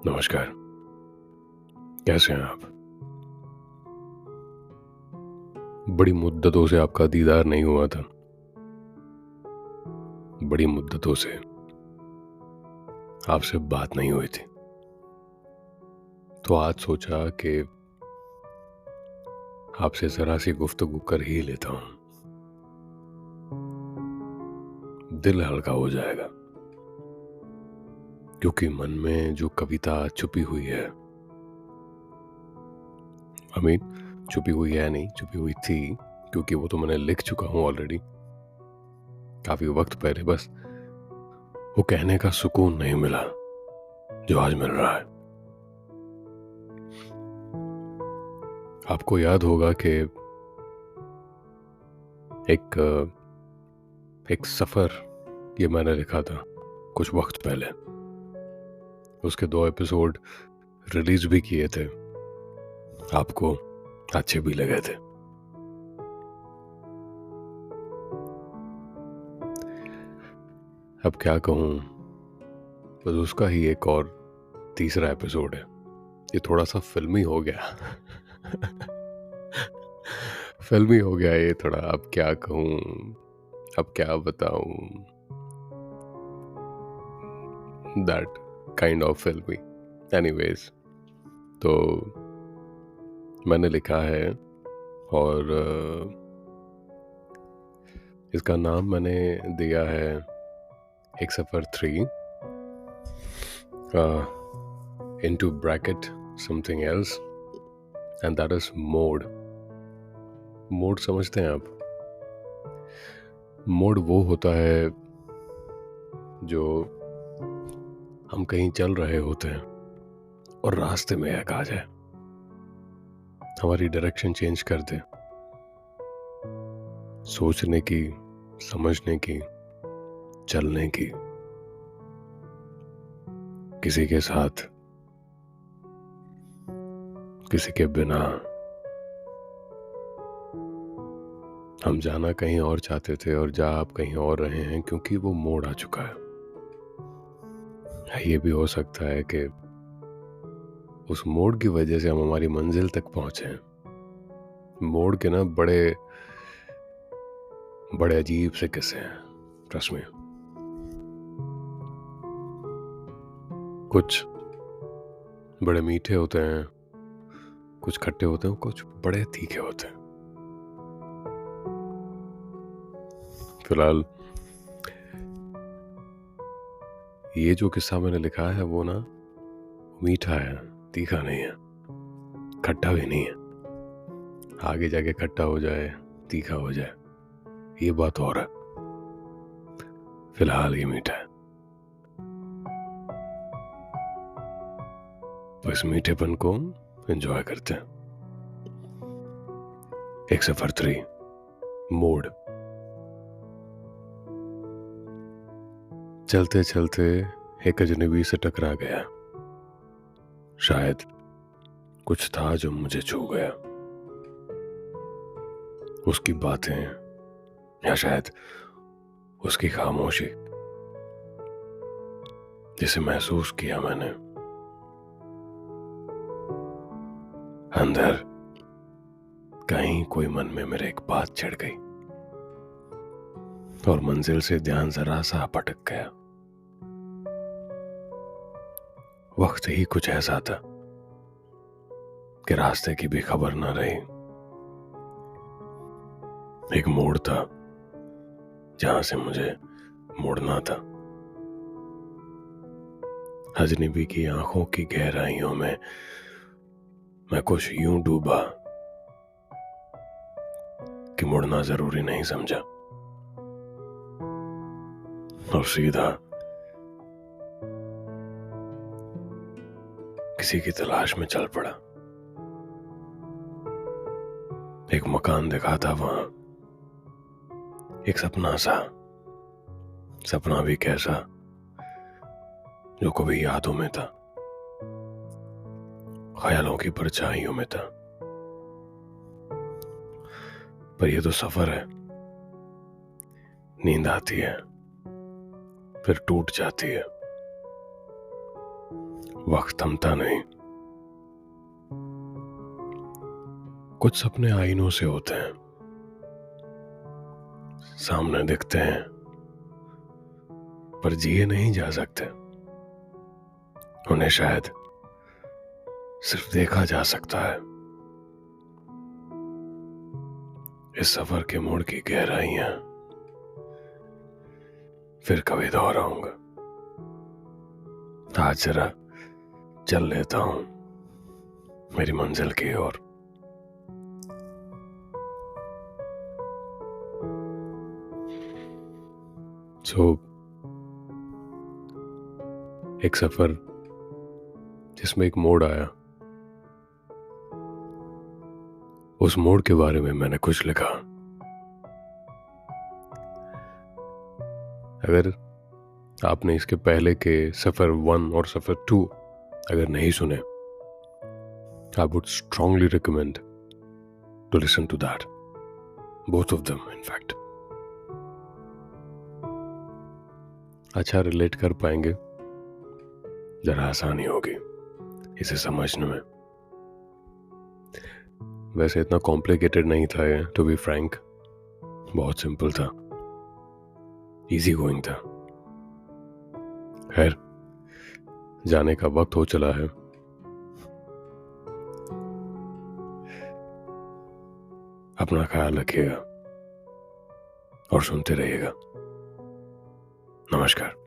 नमस्कार। कैसे हैं आप? बड़ी मुद्दतों से आपका दीदार नहीं हुआ था। बड़ी मुद्दतों से आपसे बात नहीं हुई थी। तो आज सोचा कि आपसे ज़रा सी गुफ्तगू कर ही लेता हूँ। दिल हल्का हो जाएगा। क्योंकि मन में जो कविता छुपी हुई है, छुपी हुई है नहीं, छुपी हुई थी, क्योंकि वो तो मैंने लिख चुका हूँ ऑलरेडी काफ़ी वक्त पहले। बस वो कहने का सुकून नहीं मिला जो आज मिल रहा है। आपको याद होगा कि एक एक सफ़र ये मैंने लिखा था कुछ वक्त पहले। उसके 2 एपिसोड रिलीज भी किए थे। आपको अच्छे भी लगे थे। अब क्या कहूँ, बस उसका ही एक और तीसरा एपिसोड है। ये थोड़ा सा फिल्मी हो गया। फिल्मी हो गया ये थोड़ा। अब क्या कहूँ, अब क्या बताऊँ, दैट काइंड ऑफ फिल्मी। एनीवेज, तो मैंने लिखा है और इसका नाम मैंने दिया है एक सफ़र 3 into bracket something else and that is mode. Mode समझते हैं आप? मोड वो होता है जो हम कहीं चल रहे होते हैं और रास्ते में एक आ जाए, हमारी डायरेक्शन चेंज कर दे। सोचने की, समझने की, चलने की, किसी के साथ, किसी के बिना। हम जाना कहीं और चाहते थे और जा आप कहीं और रहे हैं क्योंकि वो मोड़ आ चुका है। ये भी हो सकता है कि उस मोड़ की वजह से हम हमारी मंजिल तक पहुंचे हैं। मोड़ के ना बड़े बड़े अजीब से किस्से हैं, ट्रस्ट में। कुछ बड़े मीठे होते हैं, कुछ खट्टे होते हैं, कुछ बड़े तीखे होते हैं। फिलहाल ये जो किस्सा मैंने लिखा है वो ना मीठा है, तीखा नहीं है, खट्टा भी नहीं है। आगे जाके खट्टा हो जाए, तीखा हो जाए, ये बात और है। फिलहाल ये मीठा है। तो इस मीठेपन को एंजॉय करते हैं। एक सफ़र 3 मोड। चलते चलते एक अजनबी से टकरा गया। शायद कुछ था जो मुझे छू गया। उसकी बातें या शायद उसकी खामोशी, जिसे महसूस किया मैंने। अंदर कहीं कोई मन में मेरे एक बात छिड़ गई और मंजिल से ध्यान जरा सा भटक गया। वक्त ही कुछ ऐसा था कि रास्ते की भी खबर न रही। एक मोड़ था जहां से मुझे मुड़ना था। अजनबी की आंखों की गहराइयों में मैं कुछ यूं डूबा कि मुड़ना जरूरी नहीं समझा और सीधा किसी की तलाश में चल पड़ा। एक मकान दिखा था वहां, एक सपना सा, सपना भी कैसा जो कभी यादों में था, ख्यालों की परछाइयों में था। पर यह तो सफर है। नींद आती है, फिर टूट जाती है, वक्त थमता नहीं। कुछ सपने आईनों से होते हैं, सामने दिखते हैं पर जिए नहीं जा सकते। उन्हें शायद सिर्फ देखा जा सकता है। इस सफर के मोड़ की गहराइयां फिर कभी दोहराऊंगा। आज जरा चल लेता हूं मेरी मंजिल की ओर। एक सफर जिसमें एक मोड़ आया, उस मोड़ के बारे में मैंने कुछ लिखा। अगर आपने इसके पहले के सफर 1 और सफर 2 अगर नहीं सुने, I would strongly recommend to listen to that. Both of them, in fact. अच्छा रिलेट कर पाएंगे, जरा आसानी होगी इसे समझने में। वैसे इतना कॉम्प्लिकेटेड नहीं था ये, टू बी फ्रैंक। बहुत सिंपल था, इजी गोइंग था। खैर, जाने का वक्त हो चला है। अपना ख्याल रखिएगा और सुनते रहिएगा। नमस्कार।